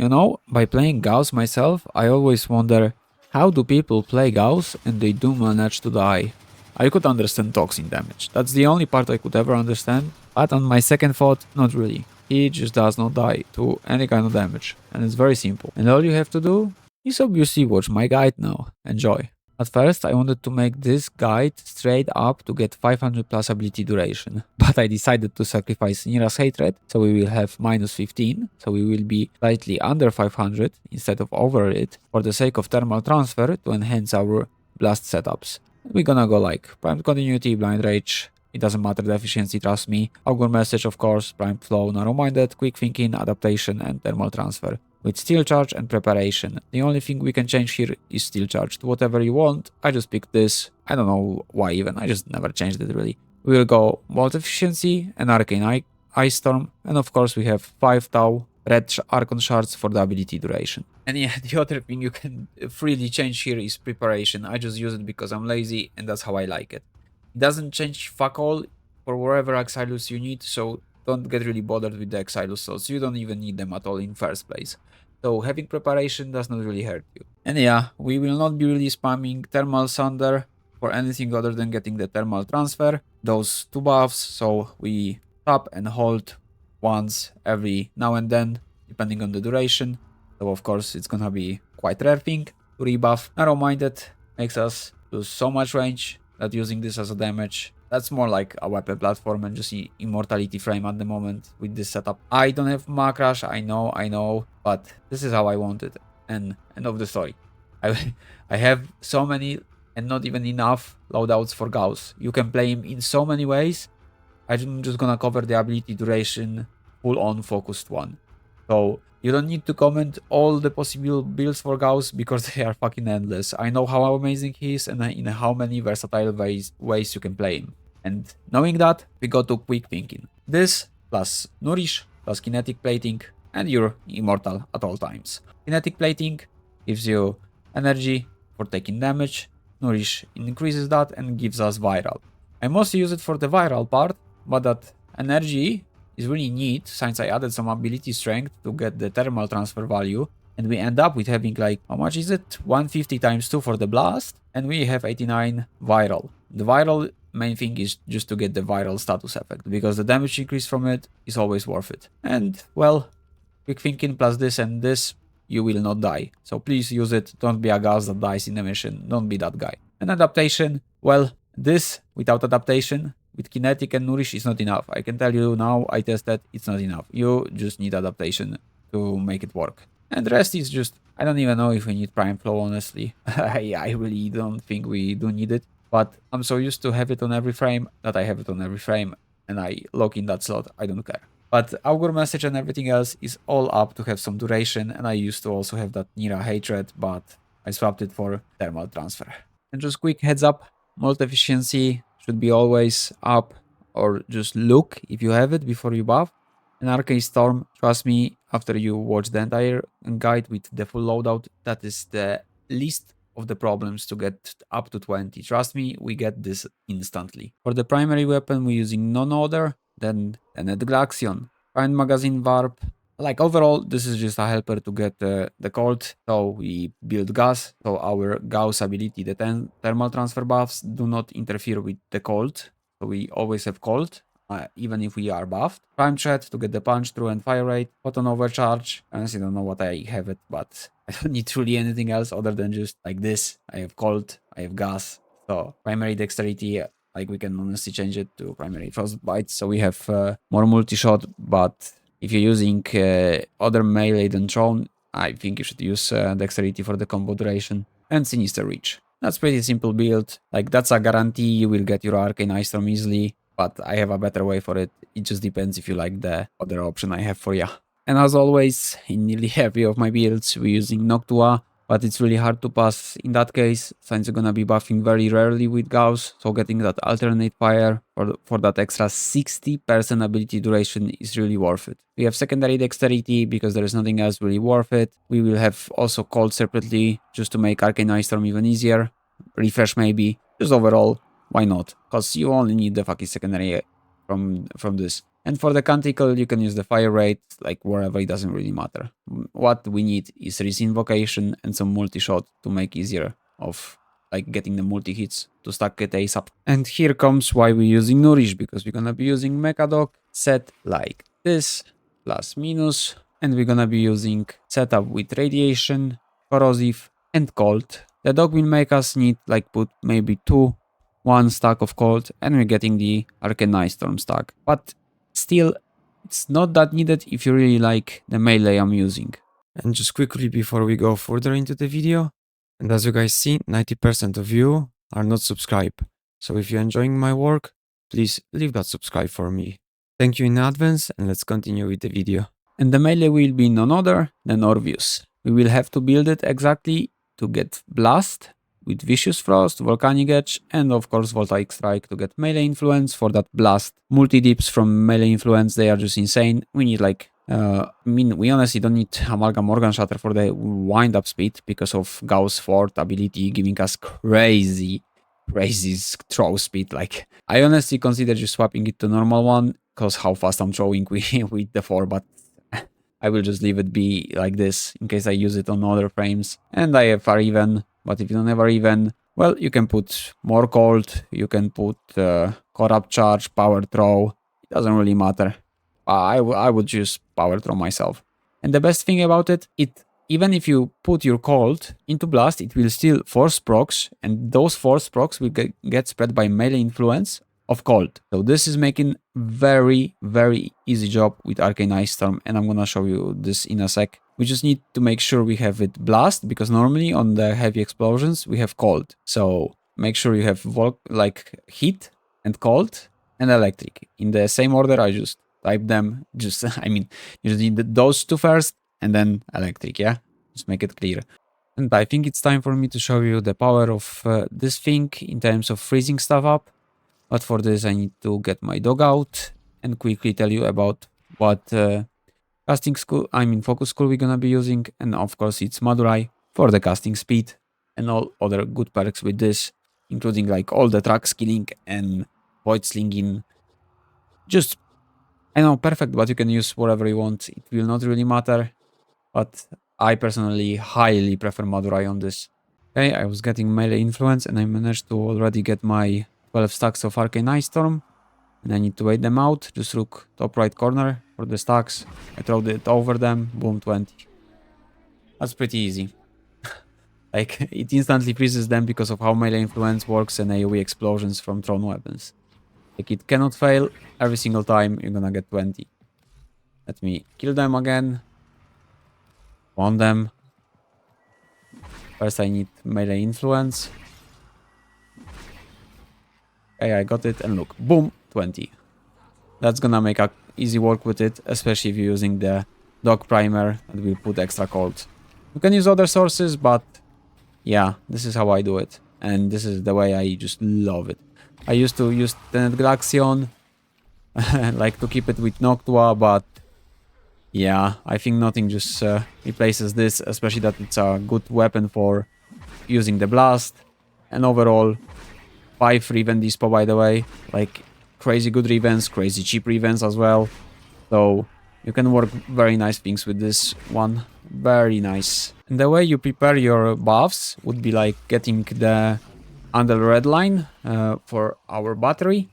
You know, by playing Gauss myself, I always wonder how do people play Gauss and they do manage to die. I could understand toxin damage. That's the only part I could ever understand. But on my second thought, not really. He just does not die to any kind of damage. And it's very simple. And all you have to do is obviously watch my guide now. Enjoy. At first, I wanted to make this guide straight up to get 500 plus ability duration, but I decided to sacrifice Nira's Hatred, so we will have minus 15, so we will be slightly under 500 instead of over it, for the sake of thermal transfer to enhance our blast setups. We're gonna go like Primed Continuity, Blind Rage, it doesn't matter the efficiency, trust me, Augur Message of course, Primed Flow, Narrow-Minded, Quick Thinking, Adaptation and Thermal Transfer. With Steel Charge and Preparation. The only thing we can change here is Steel Charge to whatever you want. I just picked this. I don't know why even, I just never changed it really. We will go Bolt Efficiency and Arcane Ice Storm. And of course we have 5 Tau red Archon Shards for the ability duration. And yeah, the other thing you can freely change here is Preparation. I just use it because I'm lazy and that's how I like it. It doesn't change fuck all for whatever Exilus you need, so don't get really bothered with the Exilus slots. You don't even need them at all in first place. So having Preparation does not really hurt you. And yeah, we will not be really spamming Thermal Sunder for anything other than getting the Thermal Transfer. Those 2 buffs, so we tap and hold once every now and then, depending on the duration. So of course it's gonna be quite rare thing to rebuff. Narrow-Minded makes us lose so much range that using this as a damage. That's more like a weapon platform and just immortality frame at the moment with this setup. I don't have Macrash, I know, but this is how I want it. And end of the story. I have so many and not even enough loadouts for Gauss. You can play him in so many ways. I'm just gonna cover the ability duration full on focused one. So you don't need to comment all the possible builds for Gauss because they are fucking endless. I know how amazing he is and in how many versatile ways you can play him. And knowing that, we go to Quick Thinking. This plus Nourish plus Kinetic Plating and you're immortal at all times. Kinetic Plating gives you energy for taking damage. Nourish increases that and gives us Viral. I mostly use it for the Viral part, but that energy is really neat since I added some ability strength to get the thermal transfer value. And we end up with having like, how much is it? 150 times 2 for the blast. And we have 89 Viral. The Viral main thing is just to get the viral status effect, because the damage increase from it is always worth it. And, well, Quick Thinking plus this and this, you will not die. So please use it, don't be a Gauss that dies in the mission, don't be that guy. And Adaptation, well, this, without Adaptation, with Kinetic and Nourish is not enough. I can tell you now, I tested, it's not enough. You just need Adaptation to make it work. And the rest is just, I don't even know if we need Prime Flow, honestly. I really don't think we do need it. But I'm so used to have it on every frame that I have it on every frame and I lock in that slot, I don't care. But Augur Message and everything else is all up to have some duration, and I used to also have that Nira Hatred, but I swapped it for Thermal Transfer. And just quick heads up, Molt Efficiency should be always up, or just look if you have it before you buff. And Arcane Storm, trust me, after you watch the entire guide with the full loadout, that is the least of the problems to get up to 20. Trust me, we get this instantly. For the primary weapon, we're using Non-Order, then Glaxion, Prime Magazine Warp. Like overall, this is just a helper to get the Colt. So we build Gas, so our Gauss ability, the thermal transfer buffs do not interfere with the Colt. So we always have Colt, even if we are buffed. Prime Threat to get the punch through and fire rate. Photon Overcharge. I honestly don't know what I have it, but I don't need truly anything else other than just like this. I have Colt, I have Gas. So primary Dexterity, like we can honestly change it to primary Frostbite. So we have more multi-shot, but if you're using other melee than Throne, I think you should use Dexterity for the combo duration. And Sinister Reach. That's pretty simple build. Like that's a guarantee you will get your Arcane Ice Storm easily. But I have a better way for it. It just depends if you like the other option I have for you. And as always, in nearly every of my builds, we're using Noctua, but it's really hard to pass in that case, since you're gonna be buffing very rarely with Gauss, so getting that alternate fire for that extra 60% ability duration is really worth it. We have secondary Dexterity because there is nothing else really worth it. We will have also Cold separately, just to make Arcane Ice Storm even easier. Refresh maybe, just overall. Why not? Because you only need the fucking secondary from this. And for the canticle, you can use the fire rate, like wherever, it doesn't really matter. What we need is Risk Invocation and some multi-shot to make easier of like getting the multi-hits to stack it ASAP. And here comes why we're using Nourish, because we're gonna be using Mechadoc set like this, plus minus, and we're gonna be using setup with Radiation, Corrosive, and Cold. The dog will make us need like put maybe one stack of Cold, and we're getting the Arcane Ice Storm stack. But still, it's not that needed if you really like the melee I'm using. And just quickly before we go further into the video, and as you guys see, 90% of you are not subscribed. So if you're enjoying my work, please leave that subscribe for me. Thank you in advance, and let's continue with the video. And the melee will be none other than Orvius. We will have to build it exactly to get Blast with Vicious Frost, Volcanic Edge, and of course Voltaic Strike to get melee influence for that Blast. Multi-dips from melee influence, they are just insane. We need like we honestly don't need Amalgam Organ Shatter for the wind-up speed because of Gauss Fort ability giving us crazy throw speed. Like, I honestly consider just swapping it to normal one because how fast I'm throwing with the 4, but I will just leave it be like this in case I use it on other frames. And I have even, but if you don't have even, well, you can put more cold, you can put corrupt charge, power throw, it doesn't really matter. I would choose power throw myself. And the best thing about it, even if you put your cold into blast, it will still force procs, and those force procs will get spread by melee influence of cold. So this is making very easy job with Arcane Ice Storm, and I'm gonna show you this in a sec. We just need to make sure we have it blast, because normally on the heavy explosions we have cold. So make sure you have like heat and cold and electric in the same order. I just type them, just I mean, you just need those two first and then electric, yeah? Just make it clear. And I think it's time for me to show you the power of this thing in terms of freezing stuff up. But for this I need to get my dog out and quickly tell you about what casting school, focus school we're gonna be using. And of course it's Madurai for the casting speed and all other good perks with this, including like all the track skilling and void slinging. Just, I know, perfect, but you can use whatever you want. It will not really matter. But I personally highly prefer Madurai on this. Okay, I was getting melee influence and I managed to already get my 12 stacks of Arcane Ice Storm. And I need to wait them out. Just look top right corner for the stacks. I throw it over them. Boom, 20. That's pretty easy. Like, it instantly freezes them because of how melee influence works and AoE explosions from thrown weapons. Like, it cannot fail. Every single time you're gonna get 20. Let me kill them again. Want them. First I need melee influence. Okay, I got it, and look, boom, 20. That's gonna make easy work with it, especially if you're using the dog primer that will put extra cold. You can use other sources, but yeah, this is how I do it. And this is the way I just love it. I used to use Tenet Glaxion, like to keep it with Noctua, but yeah, I think nothing just replaces this, especially that it's a good weapon for using the blast. And overall, 5 Reven Dispo, by the way. Like, crazy good Revens, crazy cheap Revens as well. So, you can work very nice things with this one. Very nice. And the way you prepare your buffs would be like getting the under red line for our battery.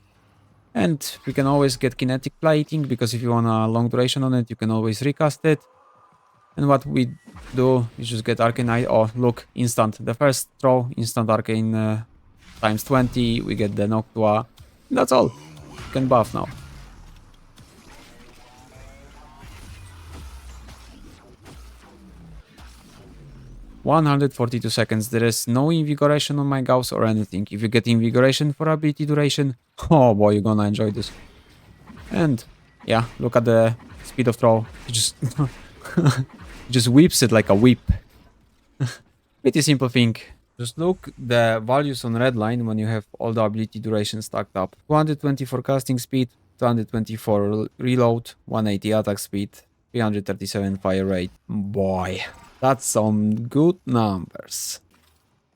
And we can always get kinetic plating, because if you want a long duration on it, you can always recast it. And what we do is just get Arcane Ice. Oh, look, instant. The first throw, instant Arcane times 20. We get the Noctua. That's all. You can buff now. "142 seconds. There is no invigoration on my Gauss or anything. If you get invigoration for ability duration, oh boy, you're gonna enjoy this." And yeah, look at the speed of throw. It just just whips it like a whip. Pretty simple thing. Just look the values on red line when you have all the ability duration stacked up. 224 casting speed, 224 reload, 180 attack speed, 337 fire rate. Boy, that's some good numbers.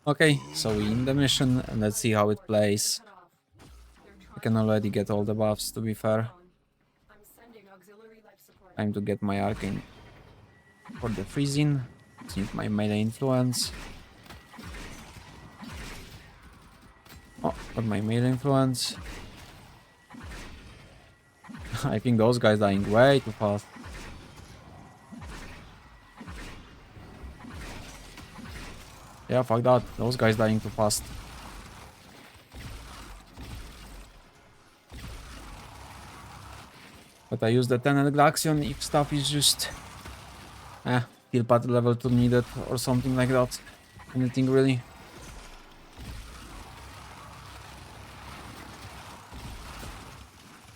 Okay, so we're in the mission and let's see how it plays. I can already get all the buffs, to be fair. Time to get my Arcane for the freezing. Need my melee influence. Oh, got my melee influence. I think those guys dying way too fast. Yeah, fuck that. Those guys dying too fast. But I use the Tenno if stuff is just kill path level 2 needed or something like that. Anything really.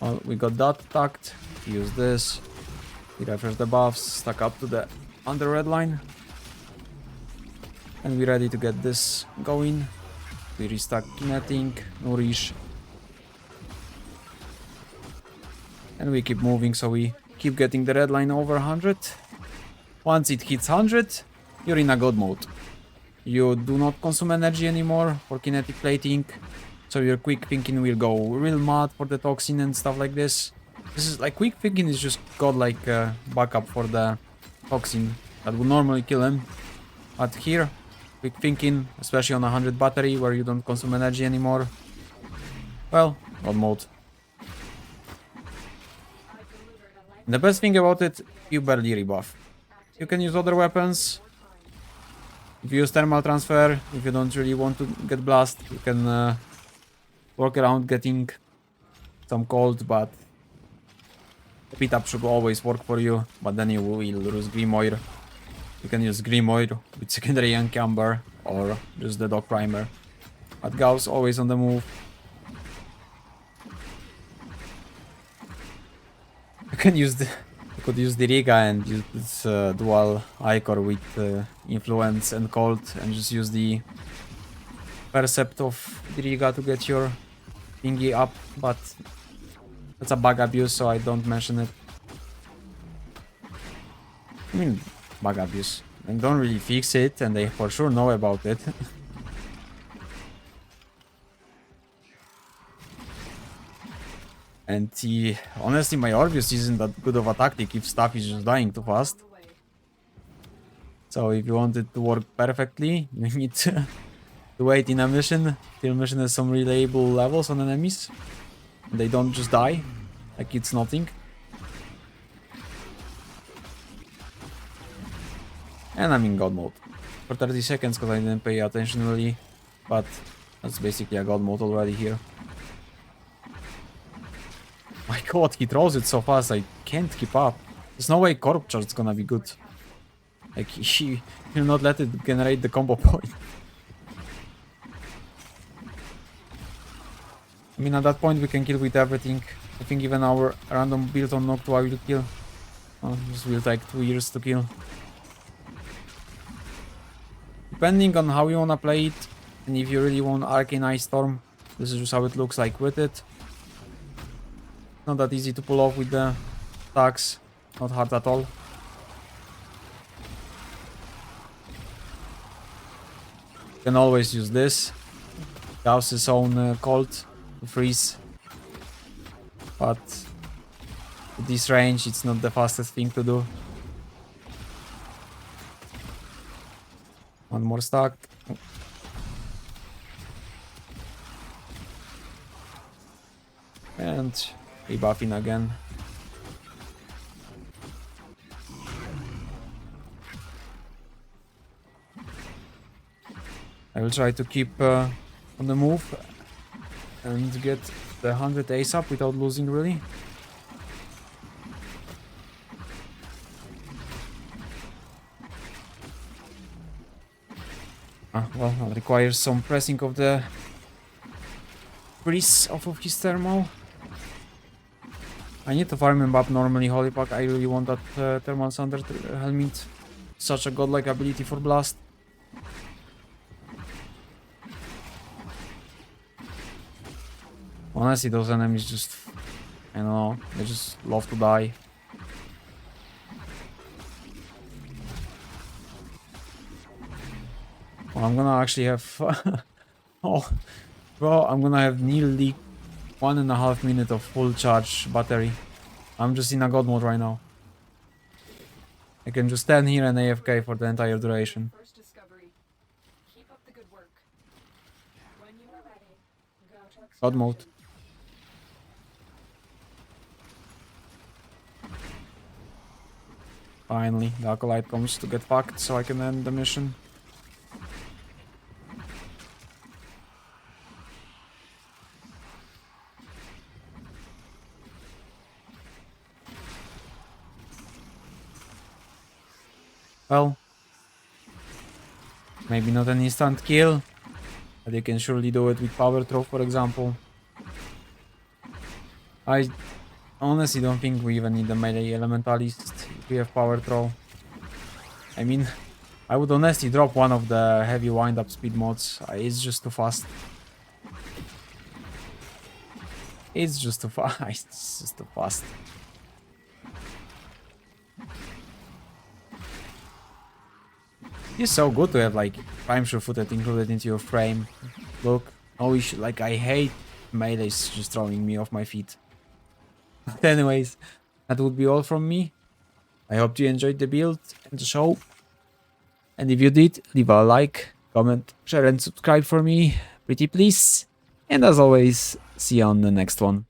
Well, we got that attacked. Use this. We refresh the buffs, stack up to the under red line. And we're ready to get this going. We restack kinetic, nourish. And we keep moving, so we keep getting the red line over 100. Once it hits 100, you're in a god mode. You do not consume energy anymore for kinetic plating, so your quick thinking will go real mad for the toxin and stuff like this. This is like quick thinking is just godlike backup for the toxin that would normally kill him. But here, quick thinking, especially on a 100 battery where you don't consume energy anymore, well, god mode. The best thing about it, you barely rebuff. You can use other weapons. If you use thermal transfer, if you don't really want to get blast, you can work around getting some cold, but beat up should always work for you, but then you will lose Grimoire. You can use Grimoire with secondary Encamber or just the dog primer. But Gauss always on the move. You could use the Riga and use this dual Icor with influence and cold and just use the percept of the Riga to get your thingy up, but that's a bug abuse, so I don't mention it. I mean, bug abuse. They don't really fix it, and they for sure know about it. And honestly, my Orbius isn't that good of a tactic if stuff is just dying too fast. So if you want it to work perfectly, you need to wait in a mission till mission has some reliable levels on enemies. They don't just die, like it's nothing. And I'm in god mode for 30 seconds because I didn't pay attention really, but that's basically a god mode already here. My god, he throws it so fast, I can't keep up. There's no way Corp Charge is gonna be good. Like, he will not let it generate the combo point. I mean, at that point we can kill with everything. I think even our random build on Noctua will kill. This will take 2 years to kill. Depending on how you wanna play it, and if you really want Arcane Ice Storm, this is just how it looks like with it. Not that easy to pull off with the attacks, not hard at all. You can always use this. Gauss's own cold to freeze. But with this range, it's not the fastest thing to do. One more stack. And rebuffing again. I will try to keep on the move and get the 100 ace up without losing really. Well, that requires some pressing of the freeze off of his thermal. I need to farm him up normally, Holy Pack. I really want that Thermal Thunder Helmet. Such a godlike ability for Blast. Honestly, those enemies just... I don't know, they just love to die. Well, I'm gonna actually have... oh, bro, I'm gonna have nearly 1.5 minutes of full charge battery. I'm just in a god mode right now. I can just stand here and AFK for the entire duration. First discovery. Keep up the good work. When you are ready, go to God mode. Finally, the Acolyte comes to get fucked so I can end the mission. Well, maybe not an instant kill, but you can surely do it with power throw, for example. I honestly don't think we even need a melee elementalist if we have power throw. I mean, I would honestly drop one of the heavy wind-up speed mods. It's just too fast. It's just too fast. It's just too fast. It's so good to have like prime sure-footed included into your frame. Look, no issue. Like I hate melees just throwing me off my feet. But anyways, that would be all from me. I hope you enjoyed the build and the show. And if you did, leave a like, comment, share and subscribe for me. Pretty please. And as always, see you on the next one.